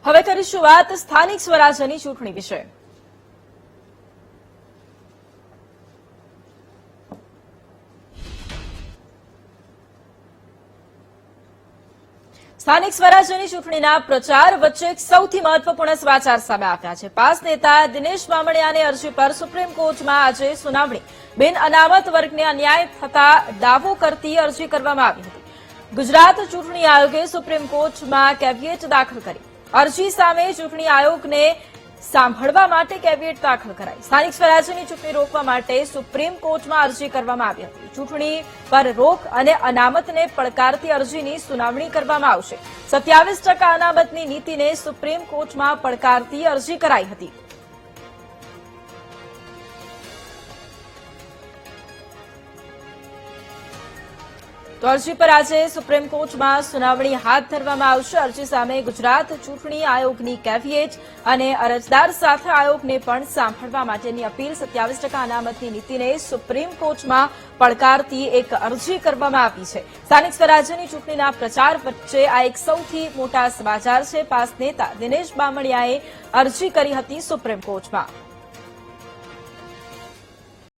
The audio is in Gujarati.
હવે કરીશું વાત સ્થાનિક સ્વરાજ્યની ચૂંટણી વિશે। સ્થાનિક સ્વરાજ્યની ચૂંટણીના પ્રચાર વચ્ચે સૌથી મહત્વપૂર્ણ સમાચાર સામે આવ્યા છે। પાસ નેતા દિનેશ બામણિયાની અરજી પર સુપ્રીમ કોર્ટમાં આજે સુનાવણી। બિન અનામત વર્ગને અન્યાય થતા દાવો કરતી અરજી કરવામાં આવી હતી। ગુજરાત ચૂંટણી આયોગે સુપ્રીમ કોર્ટમાં કેવિયેટ દાખલ કરી। અરજી સામે ચૂંટણી આયોગને સાંભળવા માટે કેવિયેટ દાખલ કરાઈ। સ્થાનિક સ્વરાજ્યની ચૂંટણી રોકવા માટે સુપ્રીમ કોર્ટમાં અરજી કરવામાં આવી હતી। ચૂંટણી પર રોક અને અનામતને પડકારતી અરજીની સુનાવણી કરવામાં આવશે। 27% અનામતની નીતિને સુપ્રીમ કોર્ટમાં પડકારતી અરજી કરાઈ હતી। તો અરજી પર આજે સુપ્રીમ કોર્ટમાં સુનાવણી હાથ ધરવામાં આવશે। અરજી સામે ગુજરાત ચૂંટણી આયોગની કેવિયેટ અને અરજદાર સાથે આયોગને પણ સાંભળવા માટેની અપીલ। 27% અનામતની નીતિને સુપ્રીમ કોર્ટમાં પડકારતી એક અરજી કરવામાં આવી છે। સ્થાનિક સ્વરાજ્યની ચૂંટણીના પ્રચાર વચ્ચે આ એક સૌથી મોટા સમાચાર છે। પાસ નેતા દિનેશ બામણિયાએ અરજી કરી હતી સુપ્રીમ કોર્ટમાં।